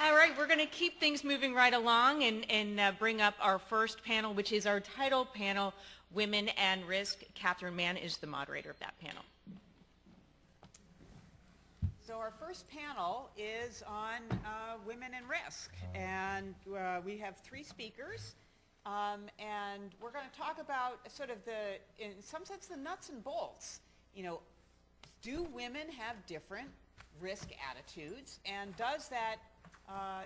All right, we're going to keep things moving right along and bring up our first panel, which is our title panel, Women and Risk. Catherine Mann is the moderator of that panel. So our first panel is on women and risk, and we have three speakers, and we're going to talk about sort of in some sense, the nuts and bolts. You know, do women have different risk attitudes, and does that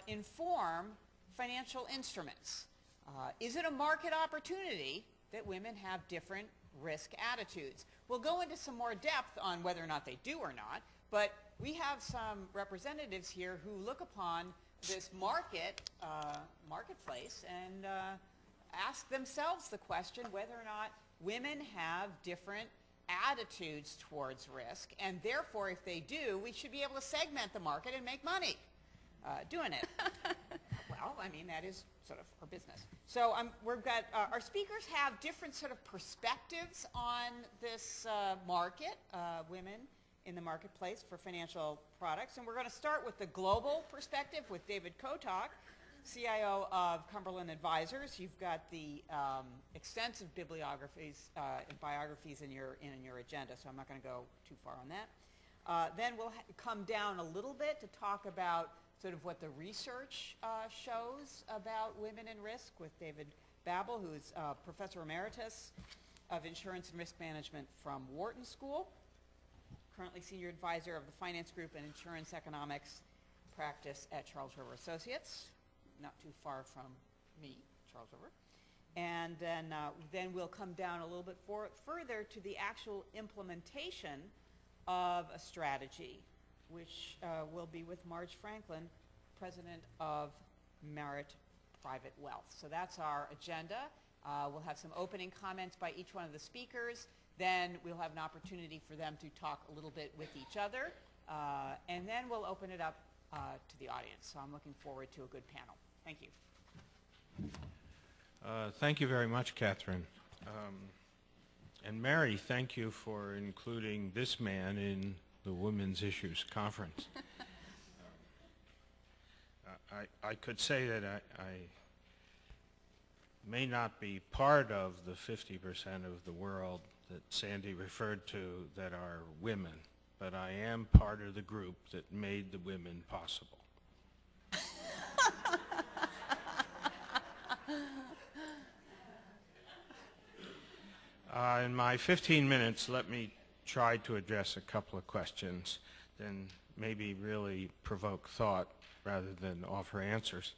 inform financial instruments? Is it a market opportunity that women have different risk attitudes? We'll go into some more depth on whether or not they do or not, but we have some representatives here who look upon this marketplace and ask themselves the question whether or not women have different attitudes towards risk, and therefore if they do, we should be able to segment the market and make money doing it. Well, I mean, that is sort of our business. So we've got our speakers have different sort of perspectives on this market, women in the marketplace for financial products. And we're going to start with the global perspective with David Kotok, CIO of Cumberland Advisors. You've got the extensive bibliographies and biographies in your agenda, so I'm not going to go too far on that. Then we'll come down a little bit to talk about sort of what the research shows about women and risk with David Babel, who's Professor Emeritus of Insurance and Risk Management from Wharton School, currently Senior Advisor of the Finance Group and Insurance Economics Practice at Charles River Associates, not too far from me, Charles River. And then we'll come down a little bit further to the actual implementation of a strategy, which will be with Marge Franklin, President of Merit Private Wealth. So that's our agenda. We'll have some opening comments by each one of the speakers. Then we'll have an opportunity for them to talk a little bit with each other. And then we'll open it up to the audience. So I'm looking forward to a good panel. Thank you. Thank you very much, Catherine. And Mary, thank you for including this man in the Women's Issues Conference. I could say that I may not be part of the 50% of the world that Sandy referred to that are women, but I am part of the group that made the women possible. In my 15 minutes, let me try to address a couple of questions, then maybe really provoke thought rather than offer answers.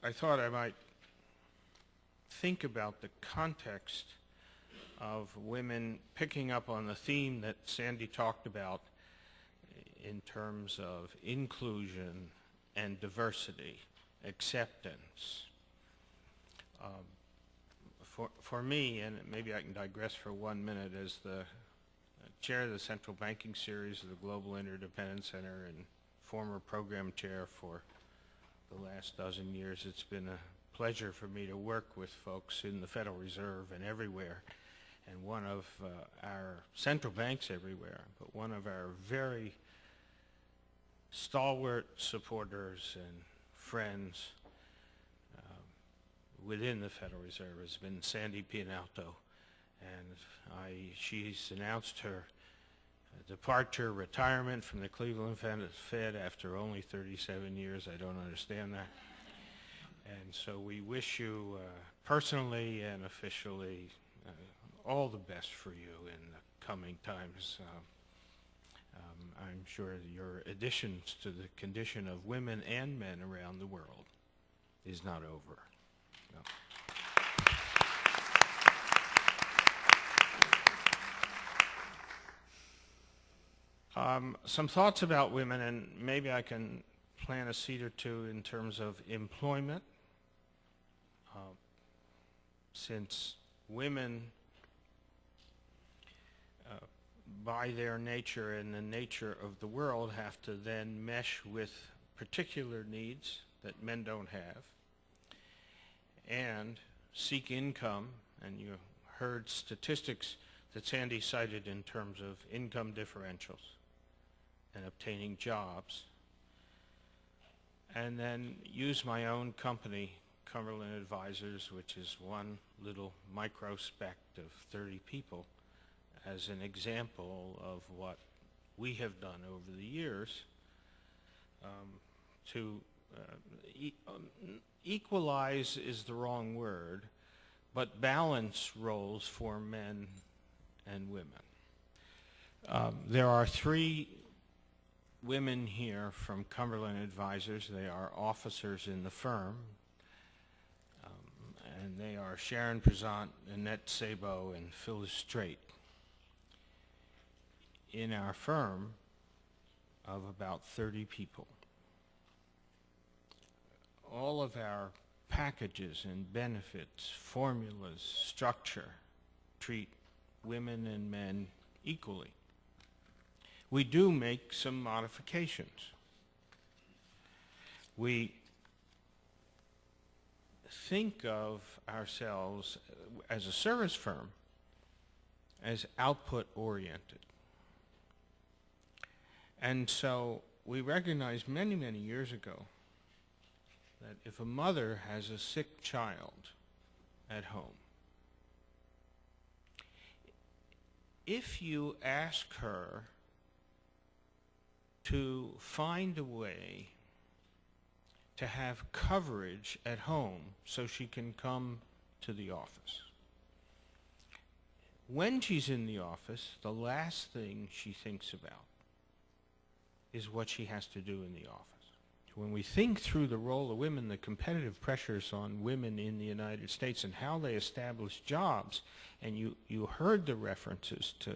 I thought I might think about the context of women picking up on the theme that Sandy talked about in terms of inclusion and diversity, acceptance. For me, and maybe I can digress for 1 minute, as the chair of the Central Banking Series of the Global Interdependence Center and former program chair for the last dozen years, it's been a pleasure for me to work with folks in the Federal Reserve and everywhere. And one of our central banks everywhere, but one of our very stalwart supporters and friends within the Federal Reserve has been Sandy Pianalto, and she's announced her departure, retirement from the Cleveland Fed after only 37 years. I don't understand that. And so we wish you personally and officially all the best for you in the coming times. I'm sure your additions to the condition of women and men around the world is not over. No. Some thoughts about women, and maybe I can plant a seed or two in terms of employment. Since women, by their nature and the nature of the world, have to then mesh with particular needs that men don't have, and seek income, and you heard statistics that Sandy cited in terms of income differentials and obtaining jobs. and then use my own company, Cumberland Advisors, which is one little microspect of 30 people, as an example of what we have done over the years to equalize is the wrong word, but balance roles for men and women. There are 3 women here from Cumberland Advisors. They are officers in the firm, and they are Sharon Prezant, Annette Sabo, and Phyllis Strait. In our firm of about 30 people, all of our packages and benefits, formulas, structure treat women and men equally. We do make some modifications. We think of ourselves as a service firm as output-oriented. And so we recognized many, many years ago that if a mother has a sick child at home, if you ask her to find a way to have coverage at home so she can come to the office, when she's in the office, the last thing she thinks about is what she has to do in the office. When we think through the role of women, the competitive pressures on women in the United States and how they establish jobs, and you heard the references to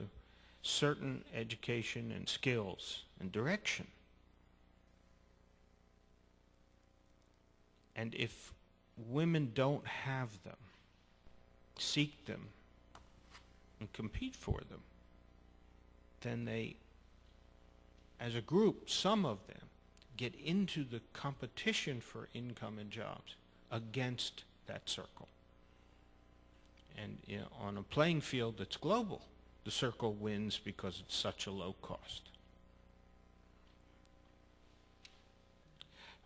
certain education and skills and direction. And if women don't have them, seek them, and compete for them, then they, as a group, some of them, get into the competition for income and jobs against that circle. And on a playing field that's global, the circle wins because it's such a low cost.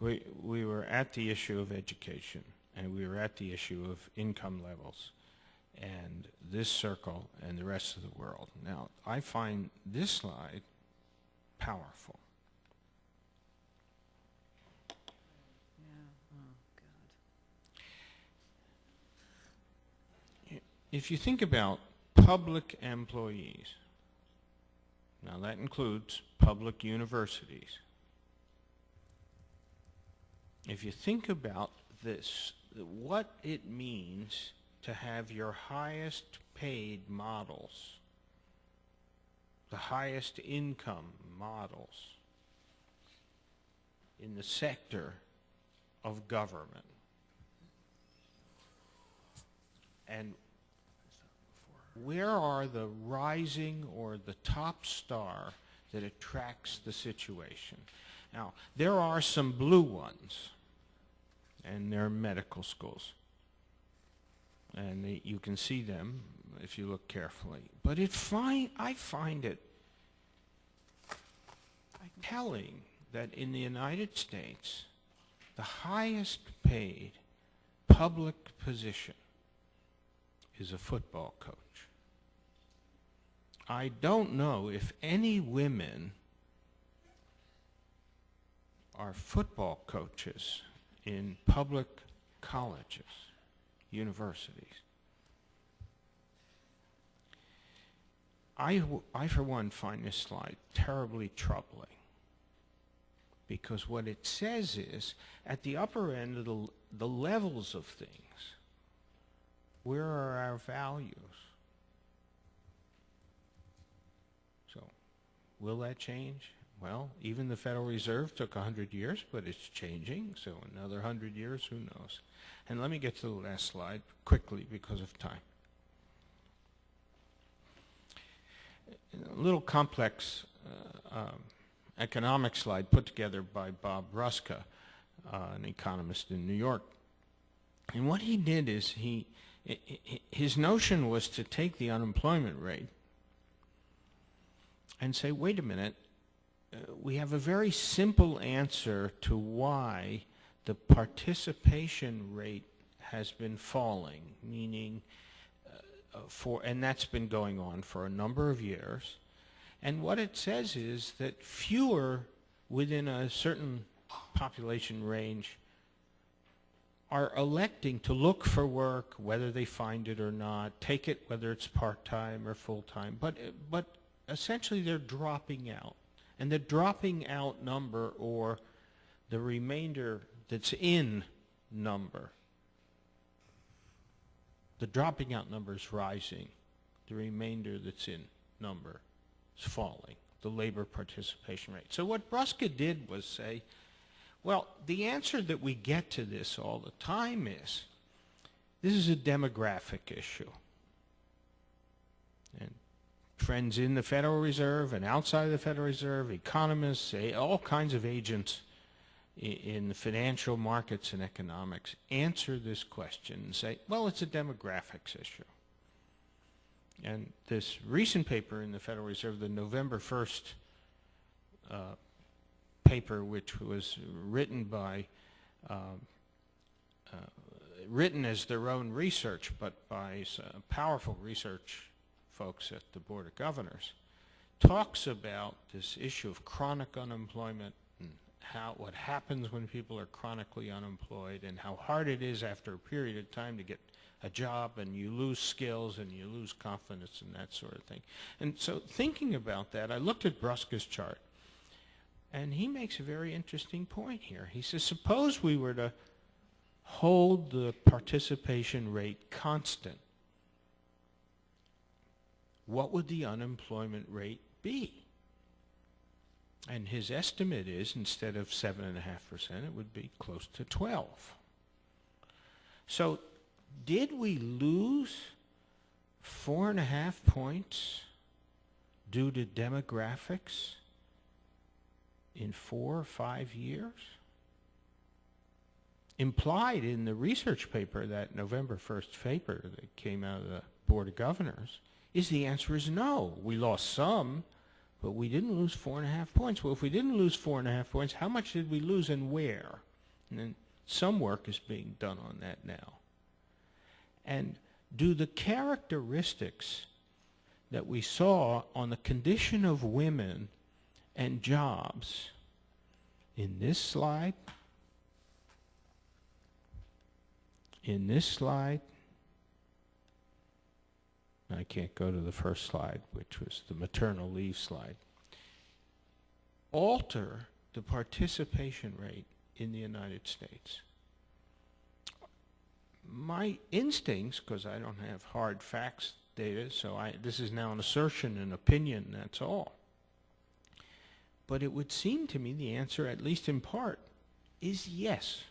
We were at the issue of education, and we were at the issue of income levels, and this circle and the rest of the world. Now, I find this slide powerful. If you think about public employees, now that includes public universities. If you think about this, what it means to have your highest paid models, the highest income models in the sector of government, and where are the rising or the top star that attracts the situation? Now, there are some blue ones, and they're medical schools. And you can see them if you look carefully. But I find it telling that in the United States, the highest paid public position is a football coach. I don't know if any women are football coaches in public colleges, universities. I for one, find this slide terribly troubling, because what it says is, at the upper end of the levels of things, where are our values? So, will that change? Well, even the Federal Reserve took 100 years, but it's changing, so another 100 years, who knows? And let me get to the last slide quickly because of time. A little complex economic slide put together by Bob Ruska, an economist in New York. And what he did is his notion was to take the unemployment rate and say, wait a minute, we have a very simple answer to why the participation rate has been falling, meaning and that's been going on for a number of years. And what it says is that fewer within a certain population range are electing to look for work, whether they find it or not, take it whether it's part-time or full-time, but essentially they're dropping out. And the dropping out number, or the remainder that's in number, the dropping out number is rising. The remainder that's in number is falling, the labor participation rate. So what Bruska did was say, well, the answer that we get to this all the time is, this is a demographic issue. And friends in the Federal Reserve and outside the Federal Reserve, economists, all kinds of agents in the financial markets and economics answer this question and say, well, it's a demographics issue. And this recent paper in the Federal Reserve, the November 1st paper, which was written by, written as their own research, but by powerful research folks at the Board of Governors, talks about this issue of chronic unemployment and what happens when people are chronically unemployed, and how hard it is after a period of time to get a job, and you lose skills and you lose confidence and that sort of thing. And so thinking about that, I looked at Bruska's chart, and he makes a very interesting point here. He says, suppose we were to hold the participation rate constant, what would the unemployment rate be? And his estimate is, instead of 7.5%, it would be close to 12. So did we lose 4.5 points due to demographics in 4 or 5 years? Implied in the research paper, that November 1st paper that came out of the Board of Governors, is the answer is no. We lost some, but we didn't lose 4.5 points. Well, if we didn't lose 4.5 points, how much did we lose and where? And then some work is being done on that now. And do the characteristics that we saw on the condition of women and jobs in this slide, I can't go to the first slide, which was the maternal leave slide, alter the participation rate in the United States? My instincts, because I don't have hard facts data, so this is now an assertion and opinion, that's all. But it would seem to me the answer, at least in part, is yes.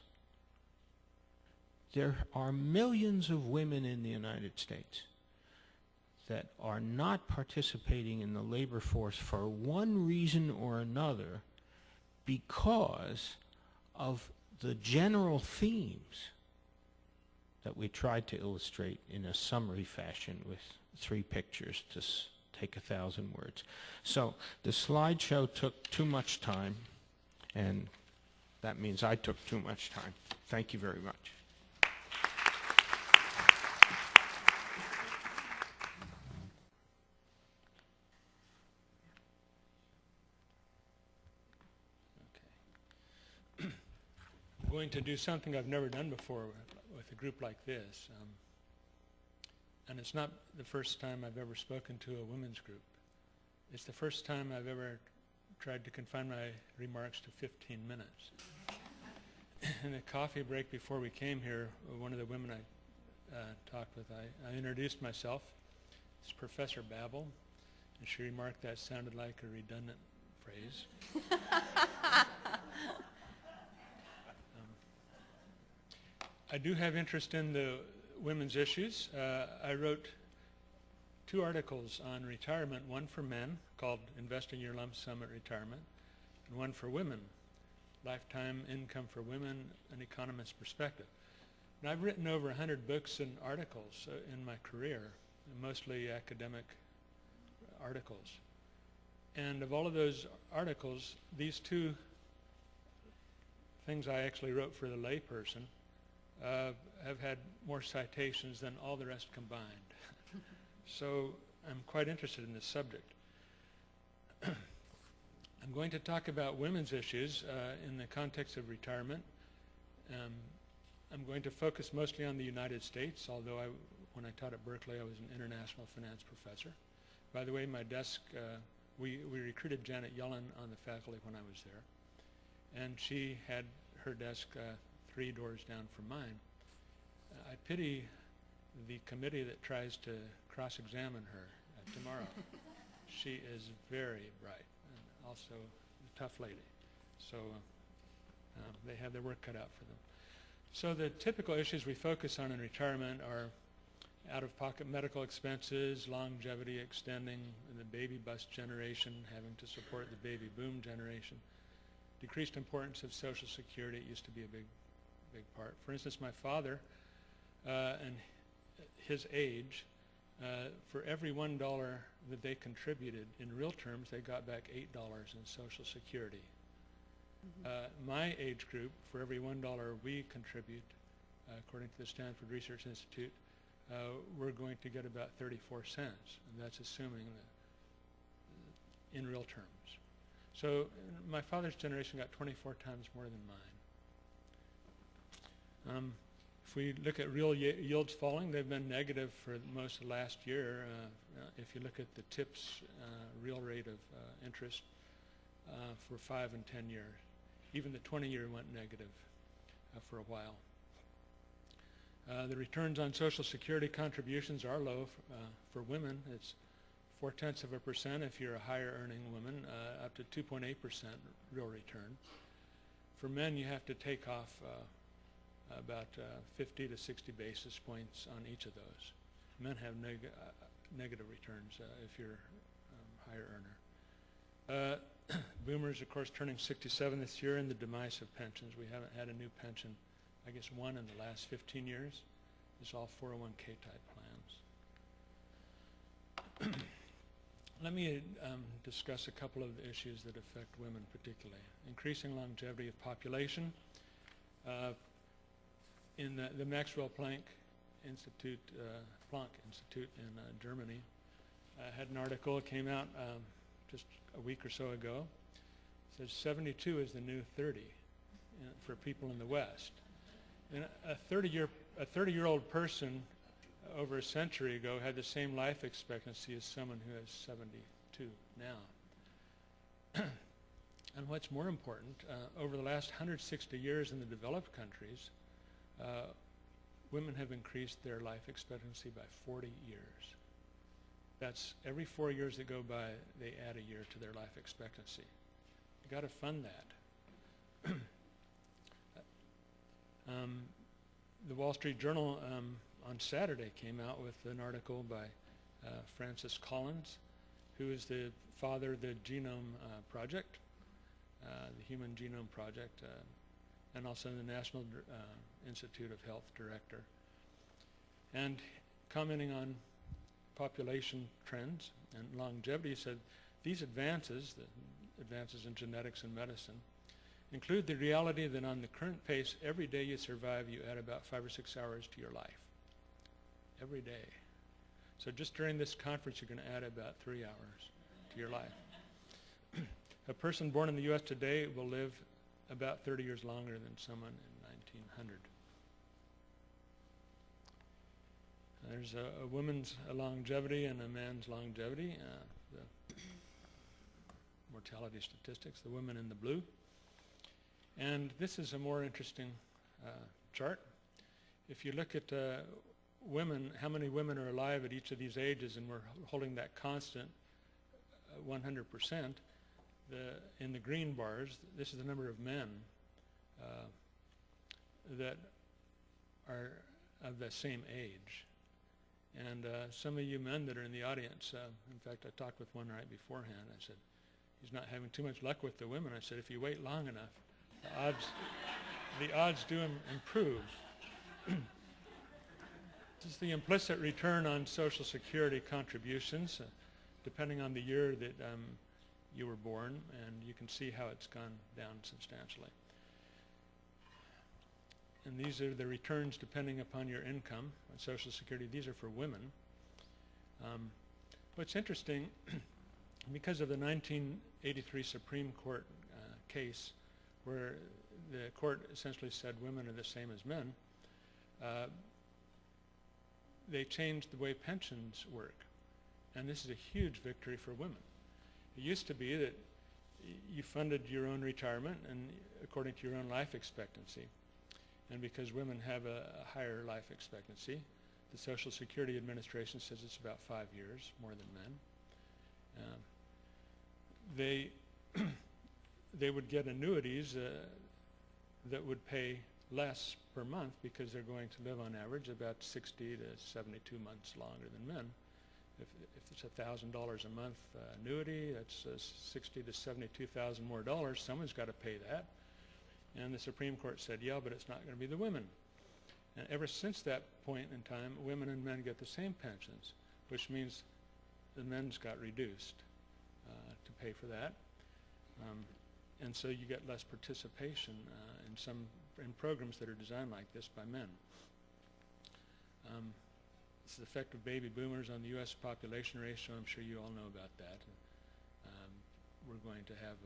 There are millions of women in the United States that are not participating in the labor force for one reason or another because of the general themes that we tried to illustrate in a summary fashion with 3 pictures to take 1,000 words. So the slideshow took too much time, and that means I took too much time. Thank you very much. I'm going to do something I've never done before with a group like this. And it's not the first time I've ever spoken to a women's group. It's the first time I've ever tried to confine my remarks to 15 minutes. In the coffee break before we came here, one of the women I talked with, I introduced myself. It's Professor Babel, and she remarked that sounded like a redundant phrase. I do have interest in the women's issues. I wrote 2 articles on retirement, one for men called Investing Your Lump Sum at Retirement, and one for women, Lifetime Income for Women, An Economist's Perspective. And I've written over 100 books and articles in my career, mostly academic articles. And of all of those articles, these two things I actually wrote for the layperson have had more citations than all the rest combined. So I'm quite interested in this subject. I'm going to talk about women's issues in the context of retirement. I'm going to focus mostly on the United States, although when I taught at Berkeley, I was an international finance professor. By the way, my desk, we recruited Janet Yellen on the faculty when I was there, and she had her desk 3 doors down from mine. I pity the committee that tries to cross-examine her tomorrow. She is very bright and also a tough lady. So they have their work cut out for them. So the typical issues we focus on in retirement are out-of-pocket medical expenses, longevity extending, and the baby bust generation having to support the baby boom generation, decreased importance of Social Security. It used to be a big part. For instance, my father and his age, for every $1 that they contributed, in real terms, they got back $8 in Social Security. My age group, for every $1 we contribute, according to the Stanford Research Institute, we're going to get about 34 cents, and that's assuming that in real terms. So my father's generation got 24 times more than mine. If we look at real yields falling, they've been negative for most of last year. If you look at the TIPS real rate of interest for 5 and 10 years, even the 20-year went negative for a while. The returns on Social Security contributions are low. For women, it's 0.4% if you're a higher earning woman, up to 2.8% real return. For men, you have to take off about 50 to 60 basis points on each of those. Men have negative returns if you're a higher earner. Boomers, of course, turning 67 this year, and the demise of pensions. We haven't had a new pension, I guess, one in the last 15 years. It's all 401k type plans. Let me discuss a couple of the issues that affect women particularly. Increasing longevity of population. In the Maxwell Planck Institute in Germany, had an article that came out just a week or so ago. It says 72 is the new 30 for people in the West. And a 30-year-old person over a century ago had the same life expectancy as someone who is 72 now. And what's more important, over the last 160 years in the developed countries, women have increased their life expectancy by 40 years. That's every 4 years that go by, they add a year to their life expectancy. You got to fund that. The Wall Street Journal on Saturday came out with an article by Francis Collins, who is the father of the Genome Project, the Human Genome Project, and also the National Institute of Health director. And commenting on population trends and longevity, he said, these advances, the advances in genetics and medicine, include the reality that on the current pace, every day you survive, you add about 5 or 6 hours to your life. Every day. So just during this conference, you're going to add about 3 hours to your life. A person born in the U.S. today will live about 30 years longer than someone in 1900. There's a woman's longevity and a man's longevity, the mortality statistics, the women in the blue. And this is a more interesting chart. If you look at women, how many women are alive at each of these ages, and we're holding that constant 100%, in the green bars, this is the number of men that are of the same age. And some of you men that are in the audience, in fact, I talked with one right beforehand. I said, he's not having too much luck with the women. I said, if you wait long enough, the odds do improve. This is the implicit return on Social Security contributions. Depending on the year that you were born, and you can see how it's gone down substantially. And these are the returns depending upon your income on Social Security. These are for women. What's interesting, because of the 1983 Supreme Court case where the court essentially said women are the same as men, they changed the way pensions work. And this is a huge victory for women. It used to be that you funded your own retirement and according to your own life expectancy. And because women have a higher life expectancy, the Social Security Administration says it's about 5 years more than men. They would get annuities that would pay less per month because they're going to live on average about 60 to 72 months longer than men. If it's $1,000 a month annuity, that's 60 to 72,000 more dollars. Someone's got to pay that. And the Supreme Court said, yeah, but it's not going to be the women. And ever since that point in time, women and men get the same pensions, which means the men's got reduced to pay for that. And so you get less participation in programs that are designed like this by men. This is the effect of baby boomers on the U.S. population ratio. I'm sure you all know about that. We're going to have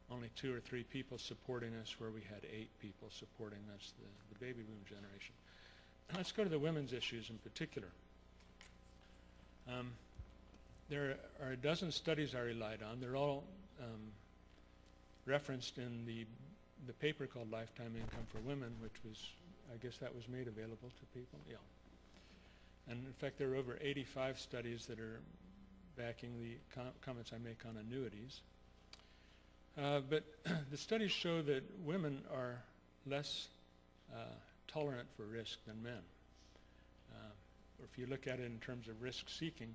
only 2 or 3 people supporting us where we had 8 people supporting us, the baby boom generation. Let's go to the women's issues in particular. There are a dozen studies I relied on. They're all referenced in the paper called Lifetime Income for Women, which was, I guess that was made available to people. Yeah. And in fact, there are over 85 studies that are backing the comments I make on annuities. But the studies show that women are less tolerant for risk than men. Or if you look at it in terms of risk-seeking,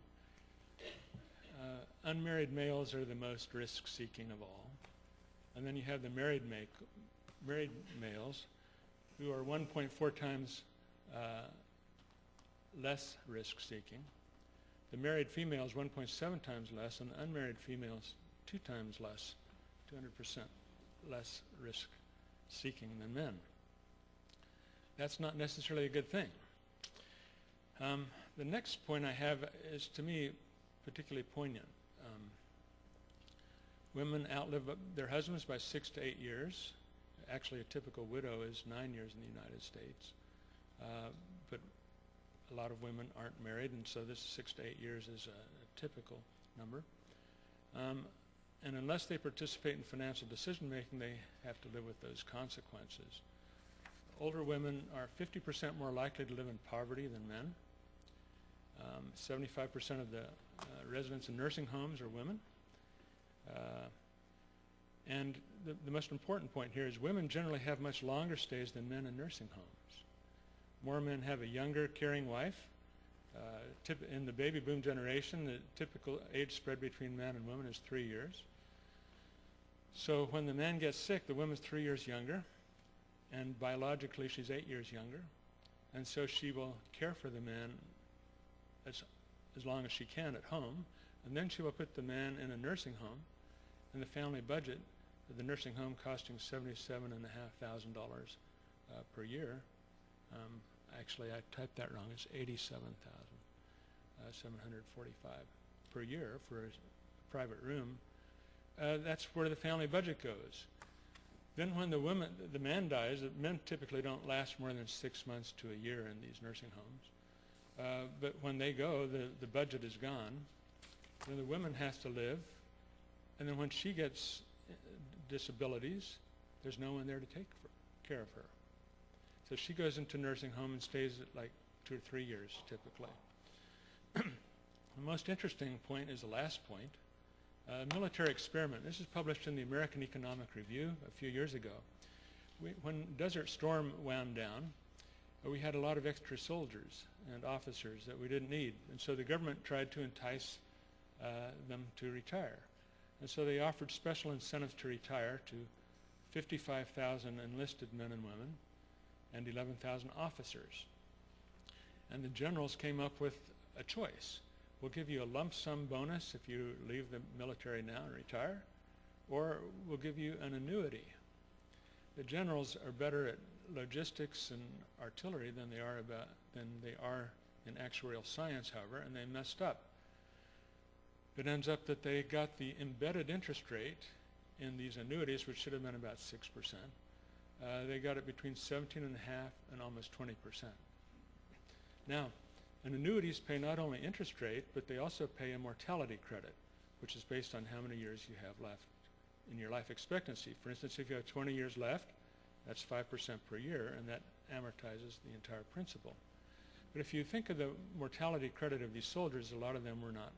unmarried males are the most risk-seeking of all. And then you have the married males who are 1.4 times less risk-seeking. The married females 1.7 times less, and the unmarried females 2 times less, 200% less risk-seeking than men. That's not necessarily a good thing. The next point I have is, to me, particularly poignant. Women outlive their husbands by 6 to 8 years. Actually, a typical widow is 9 years in the United States. But a lot of women aren't married, and so this 6 to 8 years is a typical number. And unless they participate in financial decision-making, they have to live with those consequences. Older women are 50% more likely to live in poverty than men. 75% of the residents in nursing homes are women. And the most important point here is women generally have much longer stays than men in nursing homes. More men have a younger, caring wife. In the baby boom generation, the typical age spread between men and women is 3 years. So when the man gets sick, the woman's 3 years younger, and biologically she's 8 years younger. And so she will care for the man as long as she can at home, and then she will put the man in a nursing home, and the family budget of the nursing home costing $77,500 per year. Actually, I typed that wrong. It's $87,745 per year for a private room. That's where the family budget goes. Then when the man dies, the men typically don't last more than 6 months to a year in these nursing homes. But when they go, the budget is gone. Then the woman has to live. And then when she gets disabilities, there's no one there to take care of her. So she goes into nursing home and stays like 2 or 3 years typically. The most interesting point is the last point. Military experiment. This is published in the American Economic Review a few years ago. When Desert Storm wound down, we had a lot of extra soldiers and officers that we didn't need. And so the government tried to entice them to retire. And so they offered special incentives to retire to 55,000 enlisted men and women and 11,000 officers. And the generals came up with a choice. we'll give you a lump sum bonus if you leave the military now and retire, or we'll give you an annuity. The generals are better at logistics and artillery than they are in actuarial science, however, and they messed up. It ends up that they got the embedded interest rate in these annuities, which should have been about 6%. They got it between 17.5% and almost 20%. Now, annuities pay not only interest rate, but they also pay a mortality credit, which is based on how many years you have left in your life expectancy. For instance, if you have 20 years left, that's 5% per year, and that amortizes the entire principal. But if you think of the mortality credit of these soldiers, a lot of them were not.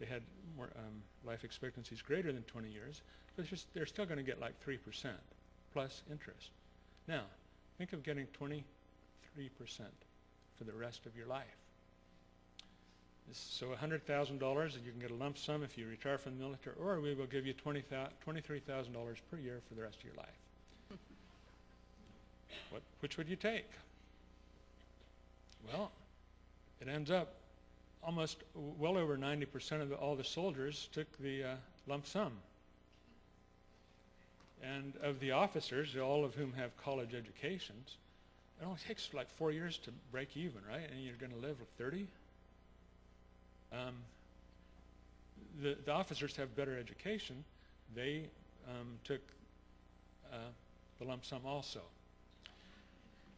They had more, life expectancies greater than 20 years, but they're still going to get like 3% plus interest. Now, think of getting 23% for the rest of your life. So $100,000, and you can get a lump sum if you retire from the military, or we will give you $23,000 per year for the rest of your life. Which would you take? Well, it ends up almost well over 90% of all the soldiers took the lump sum. And of the officers, all of whom have college educations, it only takes like 4 years to break even, right? And you're going to live with 30? The officers have better education. They took the lump sum also.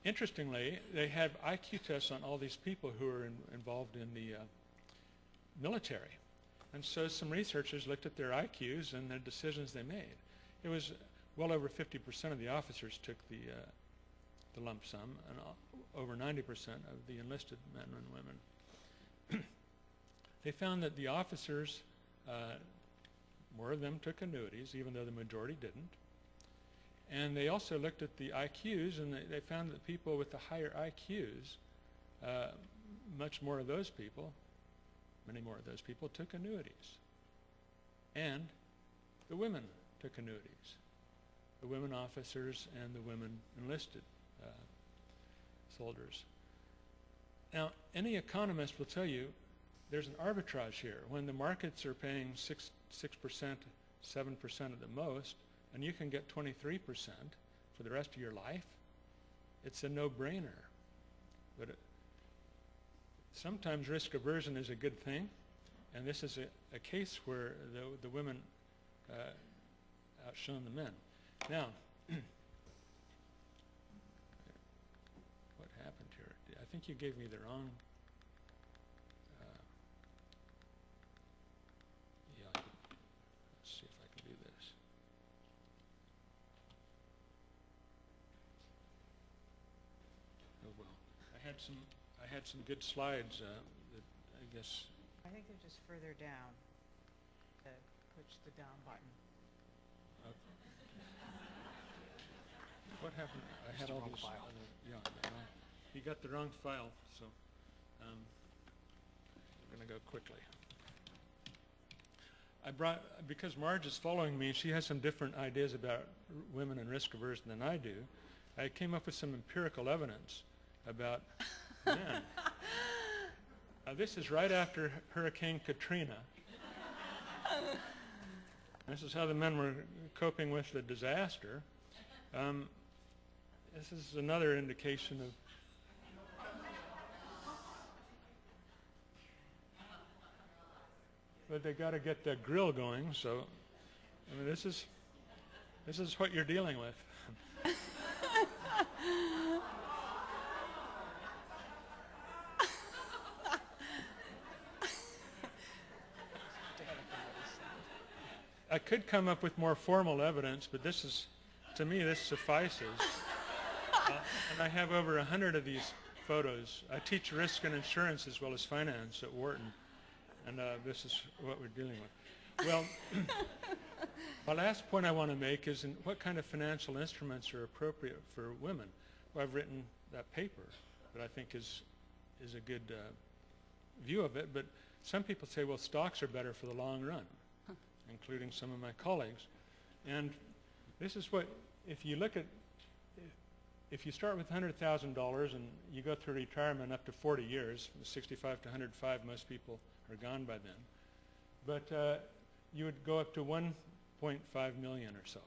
Interestingly, they have IQ tests on all these people who are involved in the military. And so some researchers looked at their IQs and the decisions they made. It was well over 50% of the officers took the lump sum, and over 90% of the enlisted men and women. They found that the officers, more of them took annuities, even though the majority didn't. And they also looked at the IQs, and they found that people with the higher IQs, many more of those people took annuities. And the women took annuities, the women officers and the women enlisted soldiers. Now, any economist will tell you there's an arbitrage here. When the markets are paying 6%, 7% at the most, and you can get 23% for the rest of your life, it's a no-brainer. But sometimes risk aversion is a good thing, and this is a case where the women outshone the men. Now, what happened here? I think you gave me the wrong. Let's see if I can do this. Oh well, I had some good slides that I guess. I think they're just further down. Push the down button. What happened? I had all these. You got the wrong file, so we're going to go quickly. Because Marge is following me, she has some different ideas about women and risk aversion than I do. I came up with some empirical evidence about men. This is right after Hurricane Katrina. This is how the men were coping with the disaster. This is another indication of but they got to get the grill going, so I mean this is what you're dealing with. I could come up with more formal evidence, but this is, to me, this suffices. And I have over 100 of these photos. I teach risk and insurance as well as finance at Wharton, and this is what we're dealing with. Well, my last point I want to make is what kind of financial instruments are appropriate for women. Well, I've written that paper that I think is a good view of it, but some people say, well, stocks are better for the long run, including some of my colleagues. And this is what, if you look at, if you start with $100,000 and you go through retirement up to 40 years, from 65 to 105, most people are gone by then. But you would go up to 1.5 million or so.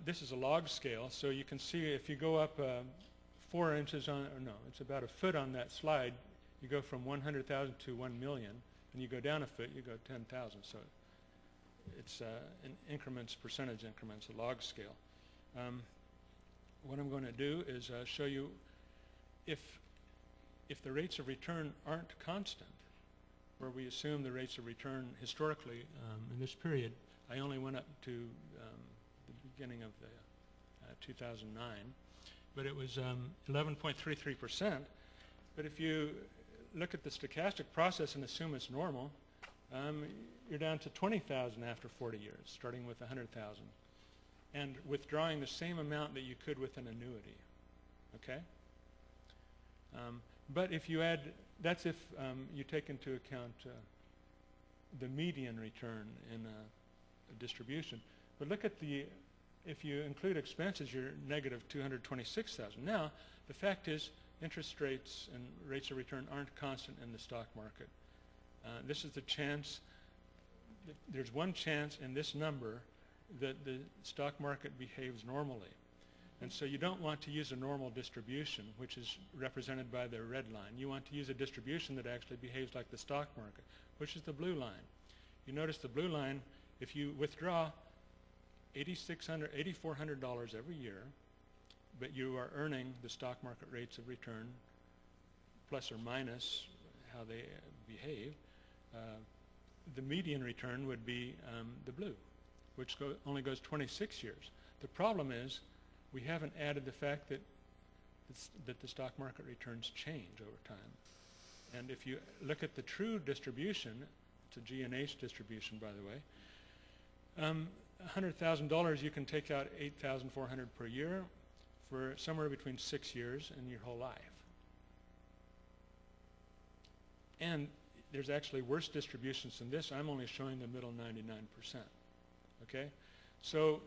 This is a log scale, so you can see if you go up 4 inches on, or no, it's about a foot on that slide, you go from 100,000 to 1 million, and you go down a foot, you go 10,000. So it's in increments, percentage increments, a log scale. What I'm going to do is show you if the rates of return aren't constant, where we assume the rates of return historically in this period, I only went up to the beginning of the 2009, but it was 11.33%. But if you look at the stochastic process and assume it's normal, you're down to 20,000 after 40 years, starting with 100,000, and withdrawing the same amount that you could with an annuity. Okay? But if you add, that's if you take into account the median return in a distribution. But look at the, if you include expenses, you're negative 226,000. Now, the fact is, interest rates and rates of return aren't constant in the stock market. This is the chance, there's one chance in this number that the stock market behaves normally. And so you don't want to use a normal distribution, which is represented by the red line. You want to use a distribution that actually behaves like the stock market, which is the blue line. You notice the blue line, if you withdraw $8,400 every year, but you are earning the stock market rates of return, plus or minus how they behave, the median return would be the blue, which only goes 26 years. The problem is we haven't added the fact that the stock market returns change over time. And if you look at the true distribution, it's a G&H distribution, by the way, $100,000 you can take out $8,400 per year for somewhere between 6 years and your whole life. And there's actually worse distributions than this. I'm only showing the middle 99%. Okay? So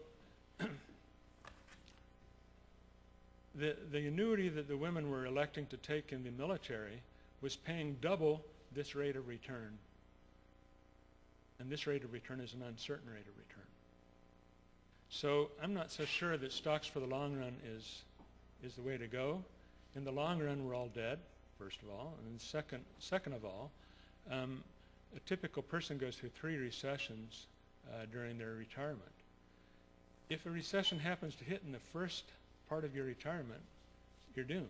the annuity that the women were electing to take in the military was paying double this rate of return. And this rate of return is an uncertain rate of return. So I'm not so sure that stocks for the long run is the way to go. In the long run, we're all dead, first of all. And then second of all, a typical person goes through 3 recessions during their retirement. If a recession happens to hit in the first part of your retirement, you're doomed.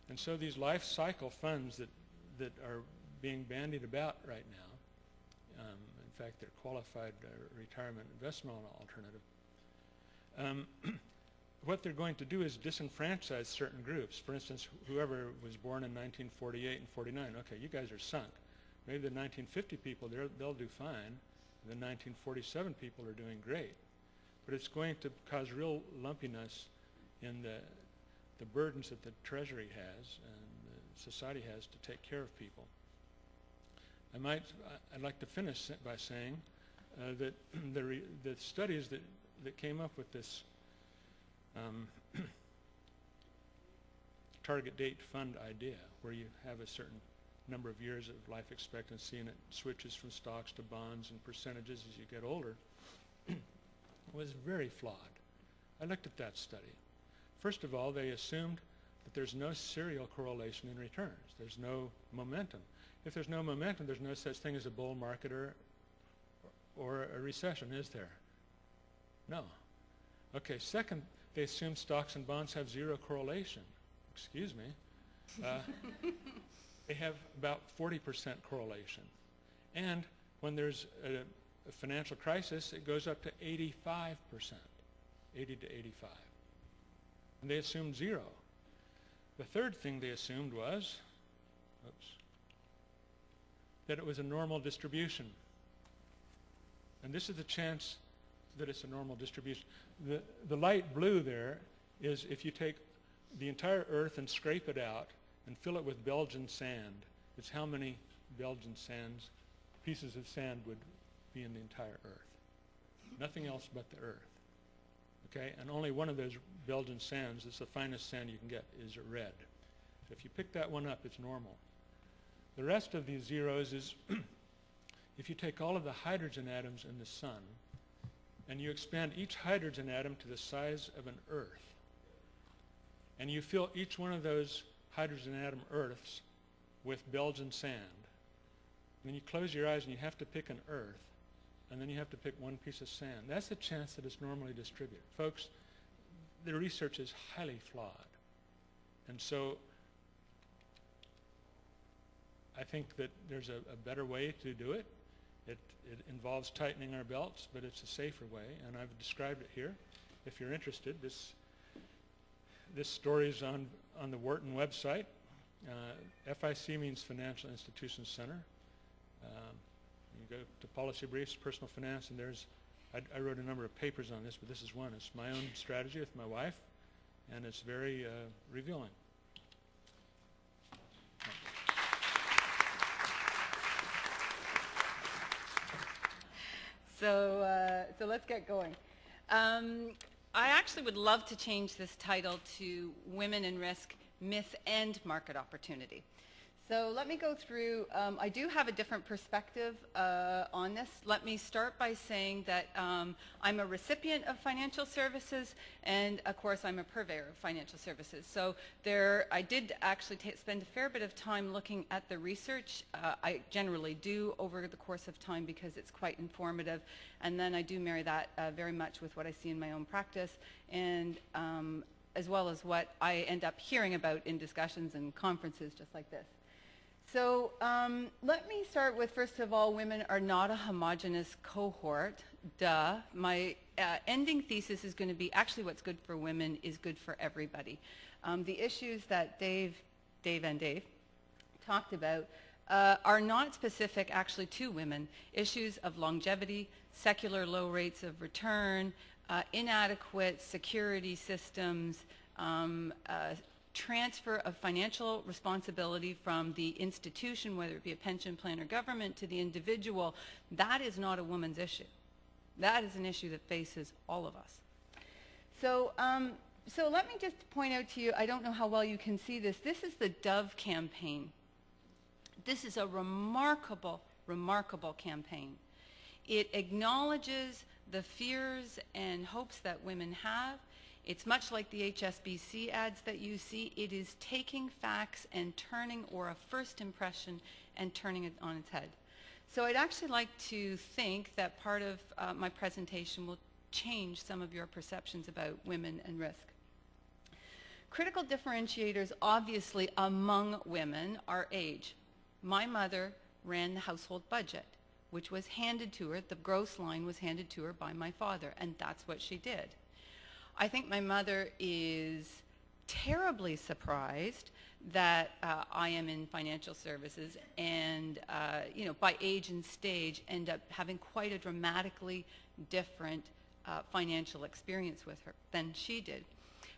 And so these life cycle funds that are being bandied about right now, in fact, they're qualified retirement investment alternative, what they're going to do is disenfranchise certain groups. For instance, whoever was born in 1948 and 49, okay, you guys are sunk. Maybe the 1950 people, they'll do fine. The 1947 people are doing great. But it's going to cause real lumpiness in the burdens that the Treasury has and the society has to take care of people. I'd like to finish by saying that the studies that came up with this target date fund idea, where you have a certain number of years of life expectancy and it switches from stocks to bonds and percentages as you get older, was very flawed. I looked at that study. First of all, they assumed that there's no serial correlation in returns. There's no momentum. If there's no momentum, there's no such thing as a bull market or a recession, is there? No. Okay, second, they assume stocks and bonds have 0 correlation. Excuse me. They have about 40% correlation. And when there's a financial crisis, it goes up to 85%, 80 to 85. And they assumed 0. The third thing they assumed was, that it was a normal distribution. And this is the chance that it's a normal distribution. The light blue there is if you take the entire Earth and scrape it out and fill it with Belgian sand, it's how many Belgian pieces of sand would be in the entire Earth. Nothing else but the Earth. Okay, and only one of those Belgian sands, it's the finest sand you can get, is red. So if you pick that one up, it's normal. The rest of these zeros is if you take all of the hydrogen atoms in the sun and you expand each hydrogen atom to the size of an Earth, and you fill each one of those hydrogen atom Earths with Belgian sand, and then you close your eyes and you have to pick an Earth, and then you have to pick one piece of sand. That's the chance that it's normally distributed. Folks, the research is highly flawed. And so I think that there's a better way to do it. It involves tightening our belts, but it's a safer way, and I've described it here. If you're interested, this story is on the Wharton website. FIC means Financial Institutions Center. You go to Policy Briefs, Personal Finance, and I wrote a number of papers on this, but this is one. It's my own strategy with my wife, and it's very revealing. So let's get going. I actually would love to change this title to Women in Risk, Myth and Market Opportunity. So let me go through, I do have a different perspective on this. Let me start by saying that I'm a recipient of financial services, and of course I'm a purveyor of financial services. So I did actually spend a fair bit of time looking at the research. I generally do over the course of time because it's quite informative, and then I do marry that very much with what I see in my own practice, and as well as what I end up hearing about in discussions and conferences just like this. So let me start with, first of all, women are not a homogeneous cohort. Duh. My ending thesis is going to be actually what's good for women is good for everybody. The issues that Dave talked about are not specific actually to women. Issues of longevity, secular low rates of return, inadequate security systems, transfer of financial responsibility from the institution, whether it be a pension plan or government, to the individual, that is not a woman's issue. That is an issue that faces all of us. So, so let me just point out to you, I don't know how well you can see this. This is the Dove campaign. This is a remarkable, remarkable campaign. It acknowledges the fears and hopes that women have. It's much like the HSBC ads that you see. It is taking facts and turning, or a first impression, and turning it on its head. So I'd actually like to think that part of my presentation will change some of your perceptions about women and risk. Critical differentiators, obviously, among women are age. My mother ran the household budget, which was handed to her, the gross line was handed to her by my father, and that's what she did. I think my mother is terribly surprised that I am in financial services and, you know, by age and stage end up having quite a dramatically different financial experience with her than she did.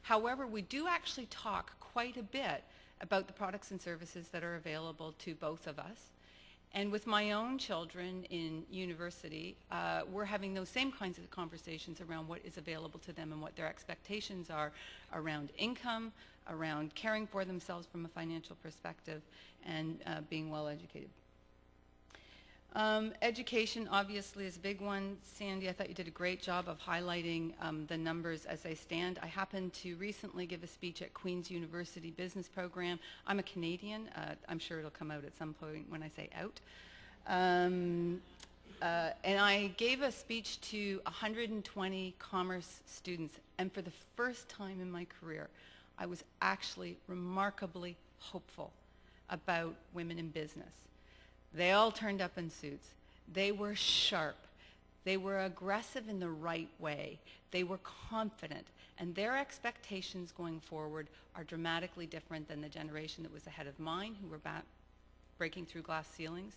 However, we do actually talk quite a bit about the products and services that are available to both of us. And with my own children in university, we're having those same kinds of conversations around what is available to them and what their expectations are around income, around caring for themselves from a financial perspective, and being well educated. Education obviously is a big one. Sandy, I thought you did a great job of highlighting the numbers as they stand. I happened to recently give a speech at Queen's University Business Program. I'm a Canadian. I'm sure it'll come out at some point when I say out. And I gave a speech to 120 commerce students, and for the first time in my career, I was actually remarkably hopeful about women in business. They all turned up in suits. They were sharp. They were aggressive in the right way. They were confident. And their expectations going forward are dramatically different than the generation that was ahead of mine, who were breaking through glass ceilings.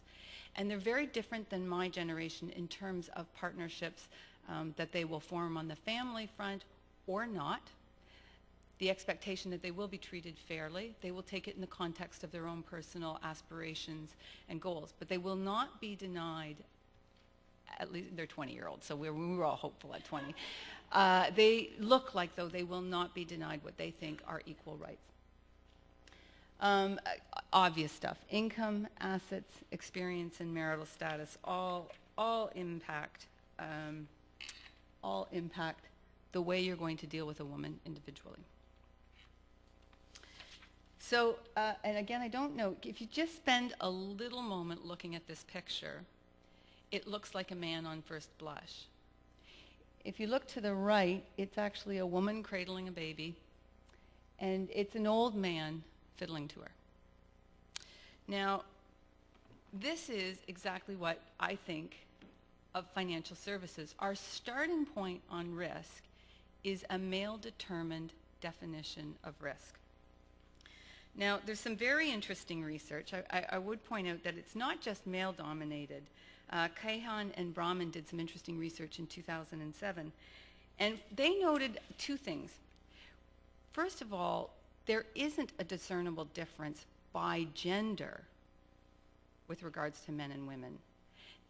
And they're very different than my generation in terms of partnerships that they will form on the family front or not. The expectation that they will be treated fairly. They will take it in the context of their own personal aspirations and goals, but they will not be denied, at least they're 20-year-olds, so we were all hopeful at 20. They look like, though, they will not be denied what they think are equal rights. Obvious stuff. Income, assets, experience, and marital status all impact the way you're going to deal with a woman individually. So, and again, I don't know, if you just spend a little moment looking at this picture, it looks like a man on first blush. If you look to the right, it's actually a woman cradling a baby, and it's an old man fiddling to her. Now, this is exactly what I think of financial services. Our starting point on risk is a male-determined definition of risk. Now, there's some very interesting research. I would point out that it's not just male-dominated. Kahan and Brahman did some interesting research in 2007, and they noted two things. First of all, there isn't a discernible difference by gender with regards to men and women.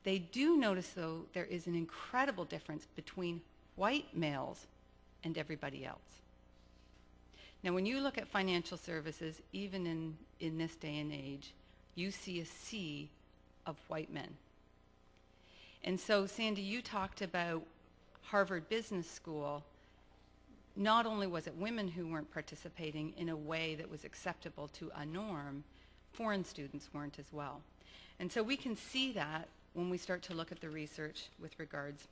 They do notice, though, there is an incredible difference between white males and everybody else. Now, when you look at financial services, even in this day and age, you see a sea of white men. And so, Sandy, you talked about Harvard Business School. Not only was it women who weren't participating in a way that was acceptable to a norm, foreign students weren't as well. And so we can see that when we start to look at the research with regards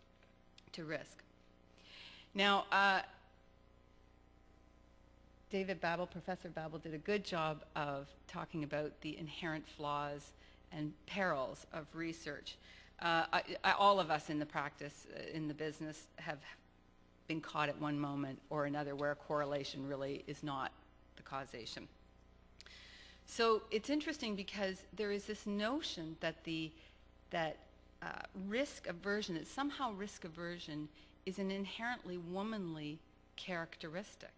to risk. Now, Professor Babel did a good job of talking about the inherent flaws and perils of research. All of us in the practice, in the business, have been caught at one moment or another where a correlation really is not the causation. So it's interesting because there is this notion that risk aversion, that somehow risk aversion is an inherently womanly characteristic.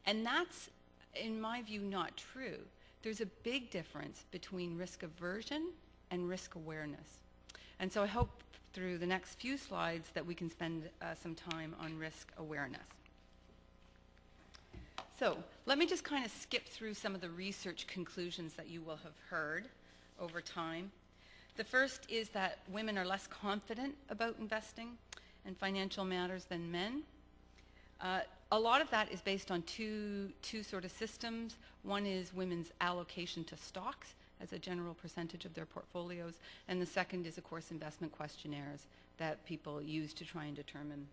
And that's, in my view, not true. There's a big difference between risk aversion and risk awareness. And so I hope through the next few slides that we can spend some time on risk awareness. So let me just kind of skip through some of the research conclusions that you will have heard over time. The first is that women are less confident about investing and financial matters than men. A lot of that is based on two sort of systems. One is women's allocation to stocks as a general percentage of their portfolios, and the second is, of course, investment questionnaires that people use to try and determine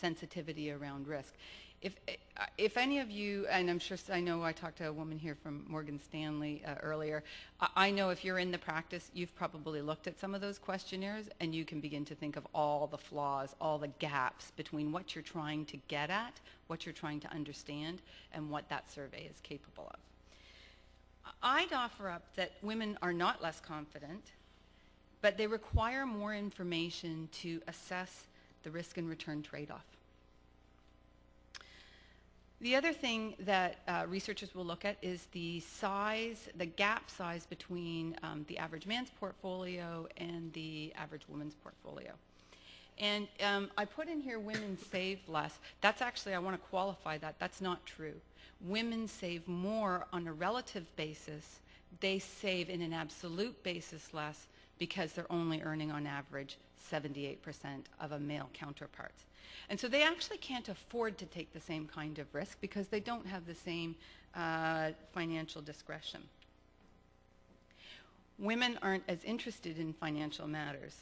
sensitivity around risk. If any of you, and I know I talked to a woman here from Morgan Stanley earlier, I know if you're in the practice, you've probably looked at some of those questionnaires and you can begin to think of all the flaws, all the gaps between what you're trying to get at, what you're trying to understand, and what that survey is capable of. I'd offer up that women are not less confident, but they require more information to assess the risk and return trade-off. The other thing that researchers will look at is the gap size between the average man's portfolio and the average woman's portfolio. And I put in here women save less. That's actually, I want to qualify that. That's not true. Women save more on a relative basis. They save in an absolute basis less because they're only earning on average 78% of a male counterparts. And so they actually can't afford to take the same kind of risk because they don't have the same financial discretion. Women aren't as interested in financial matters.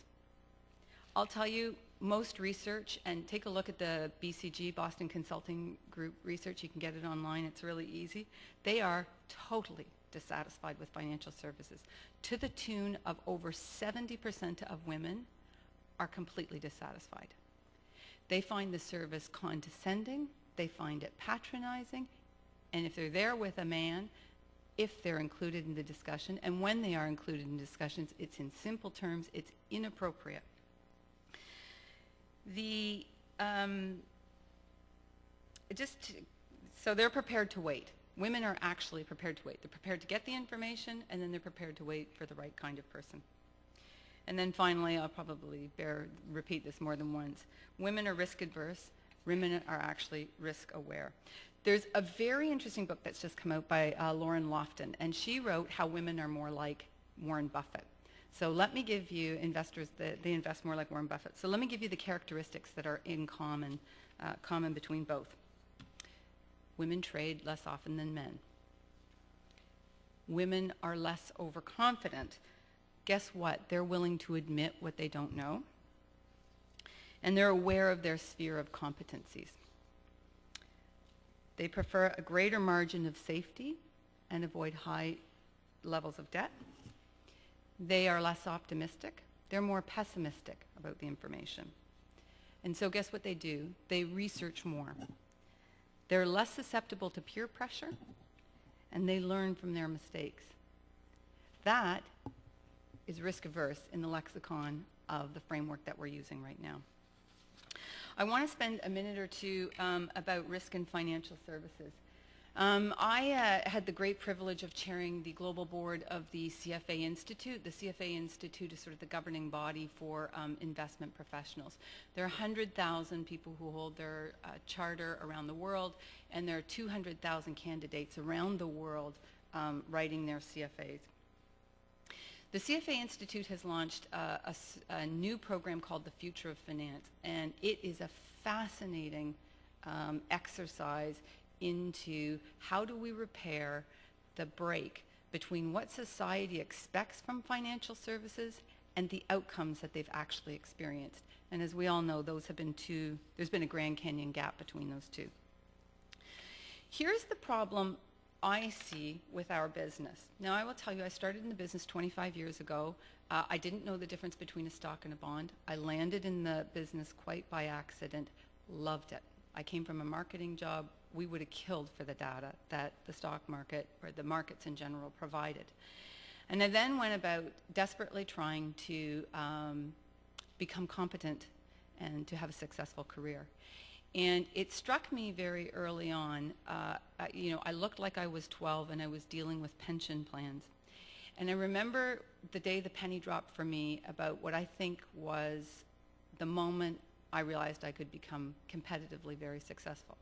I'll tell you, most research, and take a look at the BCG, Boston Consulting Group research, you can get it online, it's really easy. They are totally dissatisfied with financial services, to the tune of over 70% of women are completely dissatisfied. They find the service condescending, they find it patronizing, and if they're there with a man, if they're included in the discussion, and when they are included in discussions, it's in simple terms, it's inappropriate. So they're prepared to wait. Women are actually prepared to wait. They're prepared to get the information, and then they're prepared to wait for the right kind of person. And then finally, I'll probably repeat this more than once. Women are risk adverse. Women are actually risk aware. There's a very interesting book that's just come out by Lauren Lofton, and she wrote How Women Are More Like Warren Buffett. So let me give you investors that they invest more like Warren Buffett. So let me give you the characteristics that are in common between both. Women trade less often than men. Women are less overconfident. Guess what? They're willing to admit what they don't know. And they're aware of their sphere of competencies. They prefer a greater margin of safety and avoid high levels of debt. They are less optimistic. They're more pessimistic about the information. And so guess what they do? They research more. They're less susceptible to peer pressure, and they learn from their mistakes. That is risk averse in the lexicon of the framework that we're using right now. I want to spend a minute or two about risk in financial services. I had the great privilege of chairing the global board of the CFA Institute. The CFA Institute is sort of the governing body for investment professionals. There are 100,000 people who hold their charter around the world, and there are 200,000 candidates around the world writing their CFAs. The CFA Institute has launched a new program called The Future of Finance, and it is a fascinating exercise into how do we repair the break between what society expects from financial services and the outcomes that they've actually experienced. And as we all know, those have been there's been a Grand Canyon gap between those two. Here's the problem I see with our business. Now, I will tell you, I started in the business 25 years ago. I didn't know the difference between a stock and a bond. I landed in the business quite by accident, loved it. I came from a marketing job. We would have killed for the data that the stock market or the markets in general provided. And I then went about desperately trying to become competent and to have a successful career. And it struck me very early on, I looked like I was 12 and I was dealing with pension plans. And I remember the day the penny dropped for me about what I think was the moment I realized I could become competitively very successful.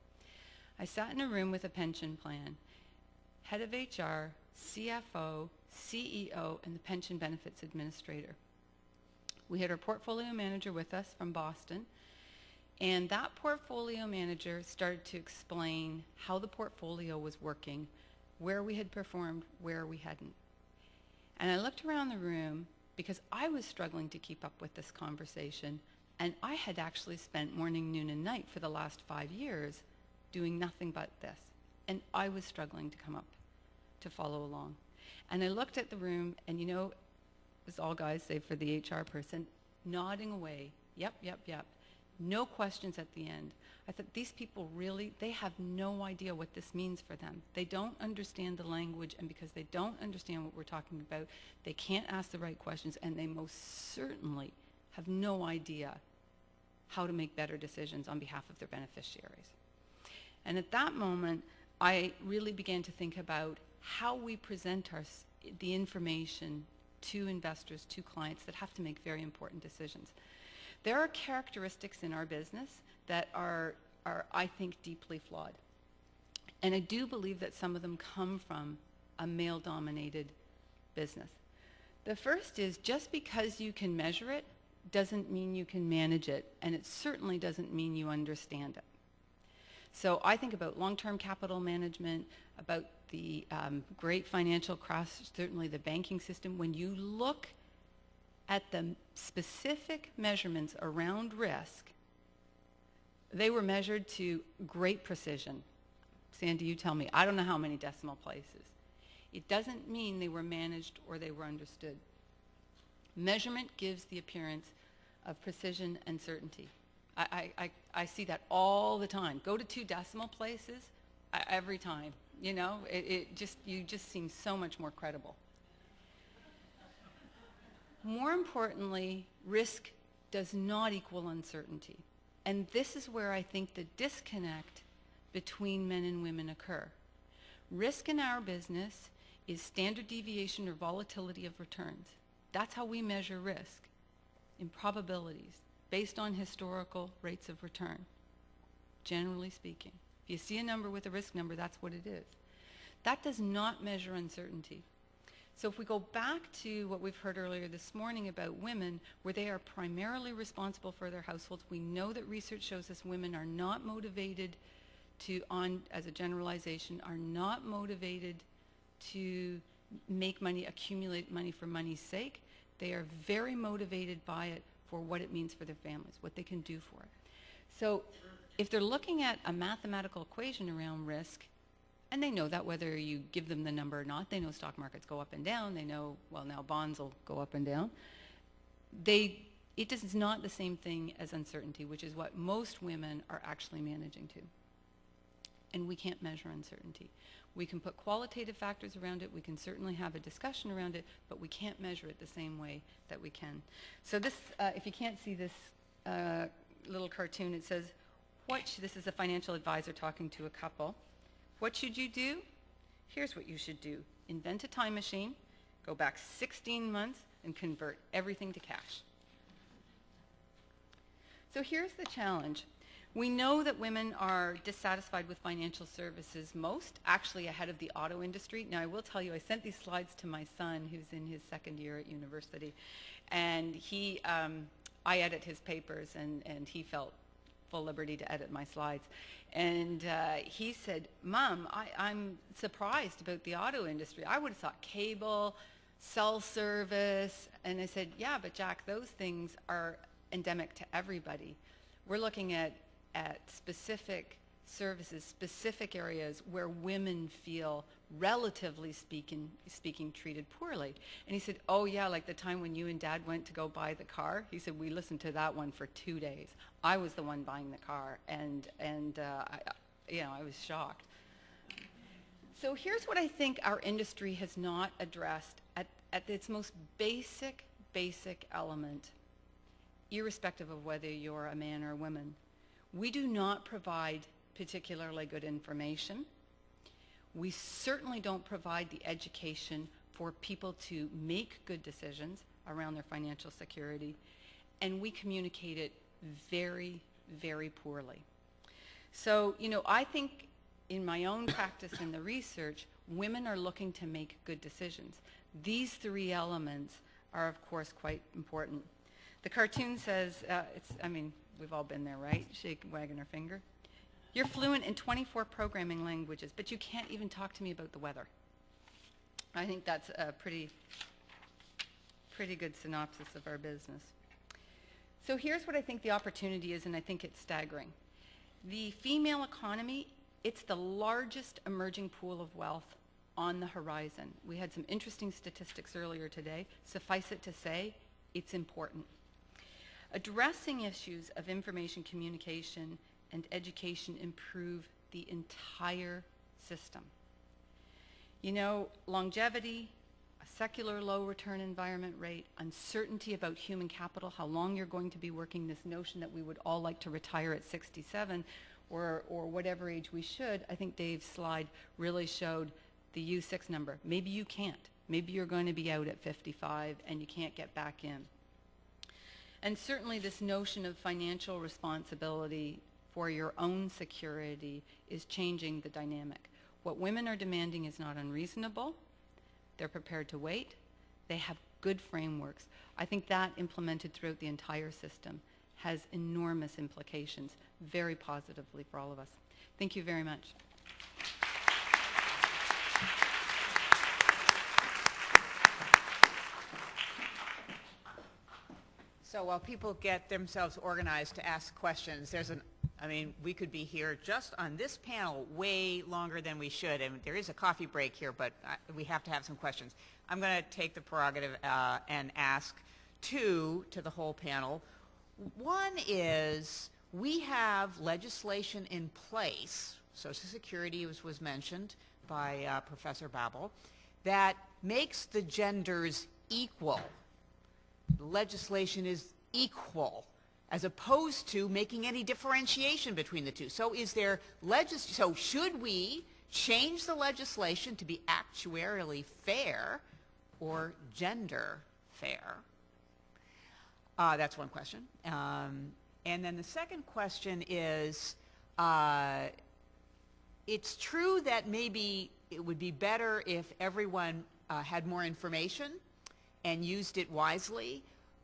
I sat in a room with a pension plan, head of HR, CFO, CEO, and the pension benefits administrator. We had our portfolio manager with us from Boston, and that portfolio manager started to explain how the portfolio was working, where we had performed, where we hadn't. And I looked around the room because I was struggling to keep up with this conversation, and I had actually spent morning, noon, and night for the last 5 years doing nothing but this. And I was struggling to come up to follow along. And I looked at the room, and it was all guys, save for the HR person, nodding away. Yep, yep, yep. No questions at the end. I thought, these people really, they have no idea what this means for them. They don't understand the language, and because they don't understand what we're talking about, they can't ask the right questions, and they most certainly have no idea how to make better decisions on behalf of their beneficiaries. And at that moment, I really began to think about how we present the information to investors, to clients that have to make very important decisions. There are characteristics in our business that are, I think, deeply flawed. And I do believe that some of them come from a male-dominated business. The first is, just because you can measure it doesn't mean you can manage it, and it certainly doesn't mean you understand it. So I think about long-term capital management, about the great financial crash, certainly the banking system. When you look at the specific measurements around risk, they were measured to great precision. Sandy, you tell me. I don't know how many decimal places. It doesn't mean they were managed or they were understood. Measurement gives the appearance of precision and certainty. I see that all the time. Go to 2 decimal places every time. You just seem so much more credible. More importantly, risk does not equal uncertainty. And this is where I think the disconnect between men and women occur. Risk in our business is standard deviation or volatility of returns. That's how we measure risk, in probabilities, based on historical rates of return, generally speaking. If you see a number with a risk number, that's what it is. That does not measure uncertainty. So if we go back to what we've heard earlier this morning about women, where they are primarily responsible for their households, we know that research shows us women are not motivated to, as a generalization, are not motivated to make money, accumulate money for money's sake. They are very motivated by it for what it means for their families, what they can do for it. So if they're looking at a mathematical equation around risk, and they know that whether you give them the number or not, they know stock markets go up and down, they know, well, now bonds will go up and down. It is not the same thing as uncertainty, which is what most women are actually managing to. And we can't measure uncertainty. We can put qualitative factors around it, we can certainly have a discussion around it, but we can't measure it the same way that we can. So this, if you can't see this little cartoon, it says, this is a financial advisor talking to a couple. What should you do? Here's what you should do. Invent a time machine, go back 16 months, and convert everything to cash. So here's the challenge. We know that women are dissatisfied with financial services most, actually ahead of the auto industry. Now, I will tell you, I sent these slides to my son, who's in his second year at university, and I edit his papers, and he felt full liberty to edit my slides. And he said, Mom, I'm surprised about the auto industry. I would have thought cable, cell service. And I said, yeah, but Jack, those things are endemic to everybody. We're looking at specific services, specific areas where women feel, relatively speaking, treated poorly. And he said, oh yeah, like the time when you and Dad went to go buy the car. He said, we listened to that one for 2 days. I was the one buying the car, and I was shocked. So here's what I think our industry has not addressed at its most basic element, irrespective of whether you're a man or a woman. We do not provide particularly good information. We certainly don't provide the education for people to make good decisions around their financial security, and we communicate it very, very poorly. So, I think in my own practice in the research, women are looking to make good decisions. These 3 elements are, of course, quite important. The cartoon says, we've all been there, right? Wagging our finger. You're fluent in 24 programming languages, but you can't even talk to me about the weather. I think that's a pretty good synopsis of our business. So here's what I think the opportunity is, and I think it's staggering. The female economy, it's the largest emerging pool of wealth on the horizon. We had some interesting statistics earlier today. Suffice it to say, it's important. Addressing issues of information communication and education improve the entire system. Longevity, a secular low return environment rate, uncertainty about human capital, how long you're going to be working, this notion that we would all like to retire at 67 or whatever age we should. I think Dave's slide really showed the U6 number. Maybe you can't. Maybe you're going to be out at 55 and you can't get back in. And certainly this notion of financial responsibility for your own security is changing the dynamic. What women are demanding is not unreasonable. They're prepared to wait. They have good frameworks. I think that implemented throughout the entire system has enormous implications, very positively for all of us. Thank you very much. So while people get themselves organized to ask questions, we could be here just on this panel way longer than we should, and there is a coffee break here, but we have to have some questions. I'm going to take the prerogative and ask 2 to the whole panel. One is, we have legislation in place, Social Security was mentioned by Professor Babel, that makes the genders equal. The legislation is equal, as opposed to making any differentiation between the two. So should we change the legislation to be actuarially fair or gender fair? That's one question. And then the second question is, it's true that maybe it would be better if everyone had more information and used it wisely,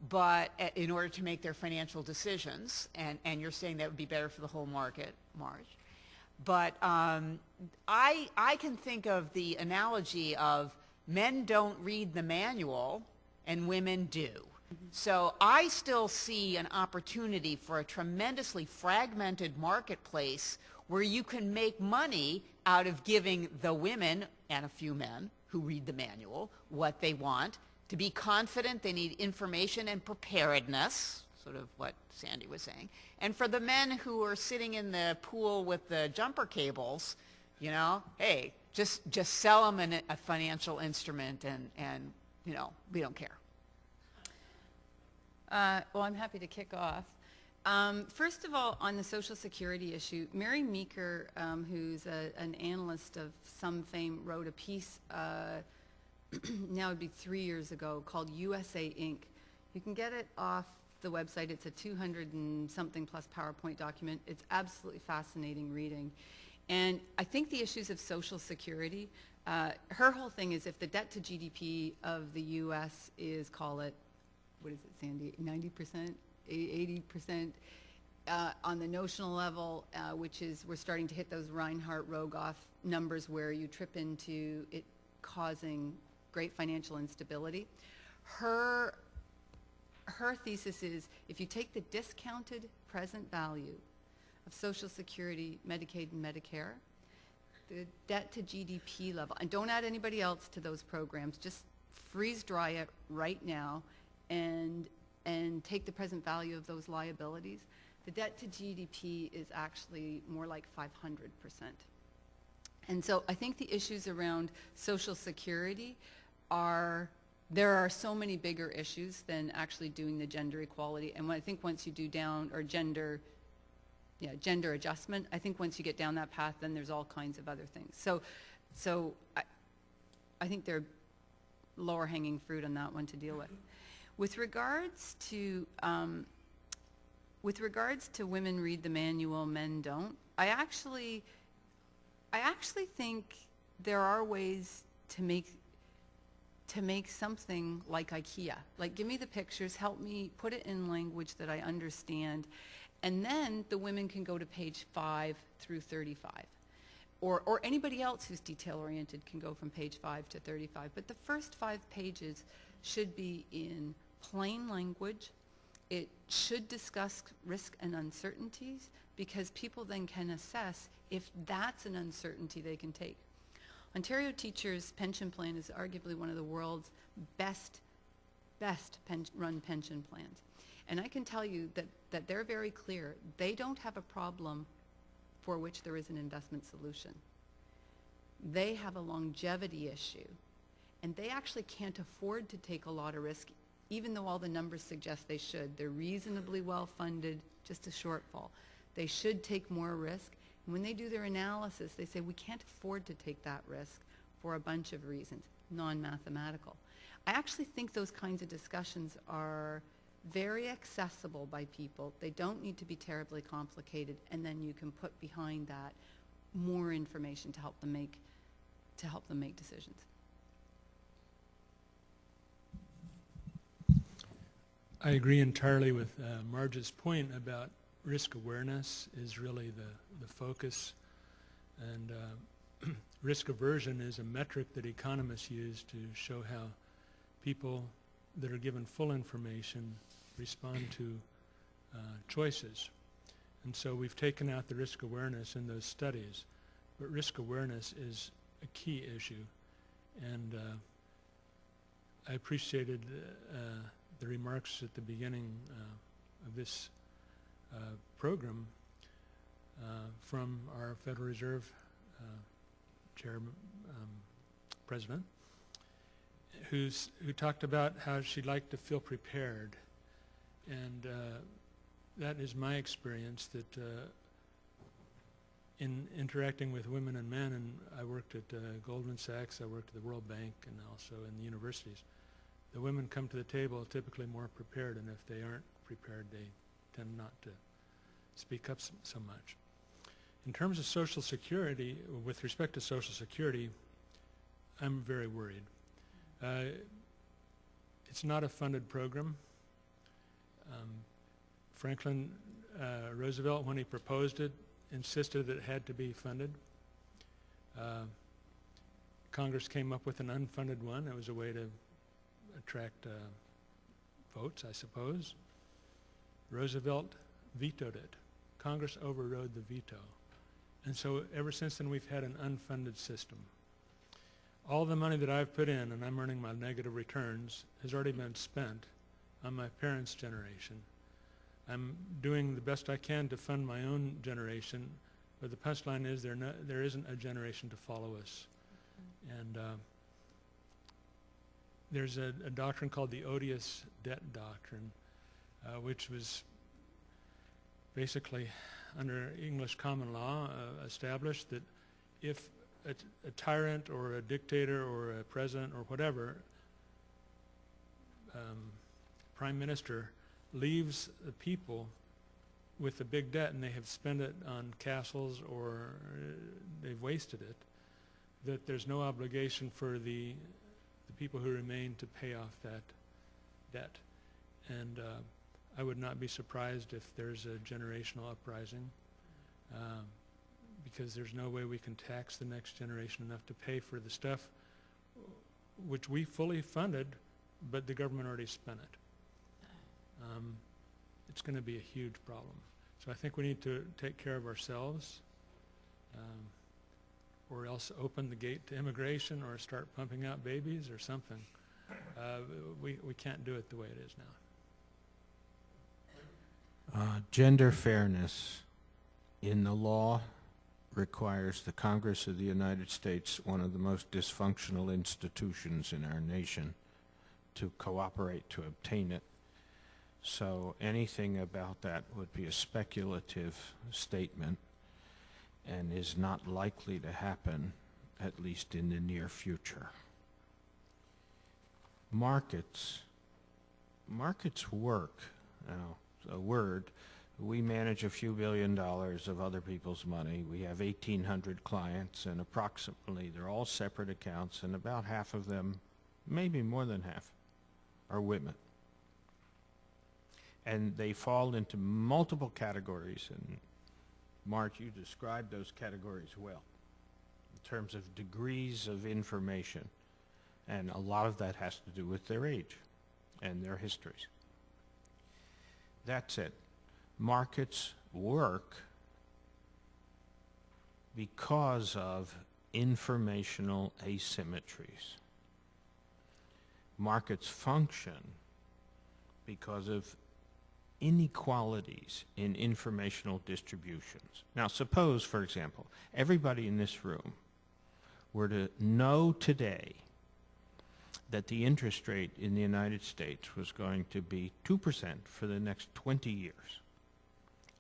but in order to make their financial decisions, and you're saying that would be better for the whole market, Marge. But I can think of the analogy of men don't read the manual and women do. So I still see an opportunity for a tremendously fragmented marketplace where you can make money out of giving the women and a few men who read the manual what they want. To be confident, they need information and preparedness, sort of what Sandy was saying. And for the men who are sitting in the pool with the jumper cables, you know, hey, just sell them a financial instrument and you know, we don't care. Well, I'm happy to kick off. First of all, on the Social Security issue, Mary Meeker, who's an analyst of some fame, wrote a piece, now it would be 3 years ago, called USA Inc. You can get it off the website. It's a 200 and something plus PowerPoint document. It's absolutely fascinating reading. And I think the issues of Social Security, her whole thing is if the debt to GDP of the U.S. is, call it, what is it, Sandy, 90%, 80%, on the notional level, which is we're starting to hit those Reinhardt-Rogoff numbers where you trip into it causing great financial instability. Her thesis is if you take the discounted present value of Social Security, Medicaid, and Medicare, the debt to GDP level, and don't add anybody else to those programs, just freeze dry it right now and take the present value of those liabilities, the debt to GDP is actually more like 500%. And so I think the issues around Social Security there are so many bigger issues than actually doing the gender equality. And I think once you do down, or gender adjustment, I think once you get down that path, then there's all kinds of other things. So I think they're lower hanging fruit on that one to deal with. With regards to women read the manual, men don't, I actually think there are ways to make something like IKEA. Like, give me the pictures, help me put it in language that I understand, and then the women can go to page 5 through 35. Or anybody else who's detail-oriented can go from page 5 to 35. But the first 5 pages should be in plain language. It should discuss risk and uncertainties because people then can assess if that's an uncertainty they can take. Ontario Teachers' pension plan is arguably one of the world's best run pension plans. And I can tell you that they're very clear. They don't have a problem for which there is an investment solution. They have a longevity issue. And they actually can't afford to take a lot of risk, even though all the numbers suggest they should. They're reasonably well funded, just a shortfall. They should take more risk. And when they do their analysis, they say we can't afford to take that risk for a bunch of reasons, non-mathematical. I actually think those kinds of discussions are very accessible by people. They don't need to be terribly complicated, and then you can put behind that more information to help them make decisions. I agree entirely with Marge's point about risk awareness is really the focus, and risk aversion is a metric that economists use to show how people that are given full information respond to choices. And so we've taken out the risk awareness in those studies, but risk awareness is a key issue. And I appreciated the remarks at the beginning of this program from our Federal Reserve president, who talked about how she'd like to feel prepared. And that is my experience, that in interacting with women and men, and I worked at Goldman Sachs, I worked at the World Bank, and also in the universities, the women come to the table typically more prepared, and if they aren't prepared, they tend not to speak up so much. In terms of Social Security, with respect to Social Security, I'm very worried. It's not a funded program. Franklin Roosevelt, when he proposed it, insisted that it had to be funded. Congress came up with an unfunded one. It was a way to attract votes, I suppose. Roosevelt vetoed it. Congress overrode the veto. And so ever since then, we've had an unfunded system. All the money that I've put in, and I'm earning my negative returns, has already been spent on my parents' generation. I'm doing the best I can to fund my own generation, but the punchline is there isn't a generation to follow us. And there's a doctrine called the odious debt doctrine, which was basically under English common law established that if a tyrant or a dictator or a president or whatever, prime minister, leaves the people with a big debt and they have spent it on castles or they've wasted it, that there's no obligation for the people who remain to pay off that debt. And I would not be surprised if there's a generational uprising, because there's no way we can tax the next generation enough to pay for the stuff which we fully funded, but the government already spent it. It's going to be a huge problem. So I think we need to take care of ourselves, or else open the gate to immigration or start pumping out babies or something. We can't do it the way it is now. Gender fairness in the law requires the Congress of the United States, one of the most dysfunctional institutions in our nation, to cooperate to obtain it. So anything about that would be a speculative statement and is not likely to happen, at least in the near future. Markets work. Now, a word, we manage a few $1 billion of other people's money. We have 1,800 clients, and approximately, they're all separate accounts, and about half of them, maybe more than half, are women. And they fall into multiple categories, and Mark, you described those categories well, in terms of degrees of information, and a lot of that has to do with their age and their histories. That's it. Markets work because of informational asymmetries. Markets function because of inequalities in informational distributions. Now, suppose, for example, everybody in this room were to know today that the interest rate in the United States was going to be 2% for the next 20 years.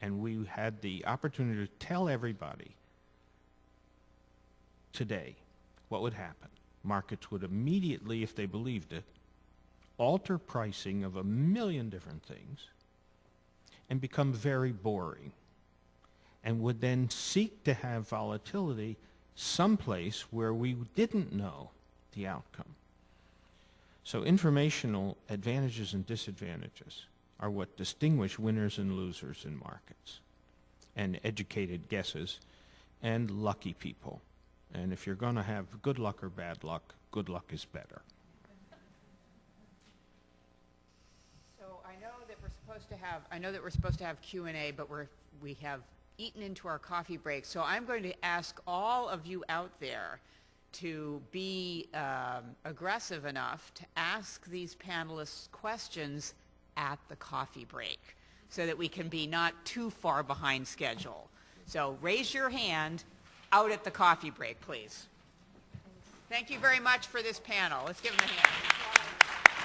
And we had the opportunity to tell everybody today what would happen. Markets would immediately, if they believed it, alter pricing of 1 million different things and become very boring, and would then seek to have volatility someplace where we didn't know the outcome. So informational advantages and disadvantages are what distinguish winners and losers in markets, and educated guesses, and lucky people. And if you're going to have good luck or bad luck, good luck is better. So I know that we're supposed to have Q&A, but we have eaten into our coffee break. So I'm going to ask all of you out there to be aggressive enough to ask these panelists questions at the coffee break so that we can be not too far behind schedule. So raise your hand out at the coffee break, please. Thank you very much for this panel. Let's give them a hand.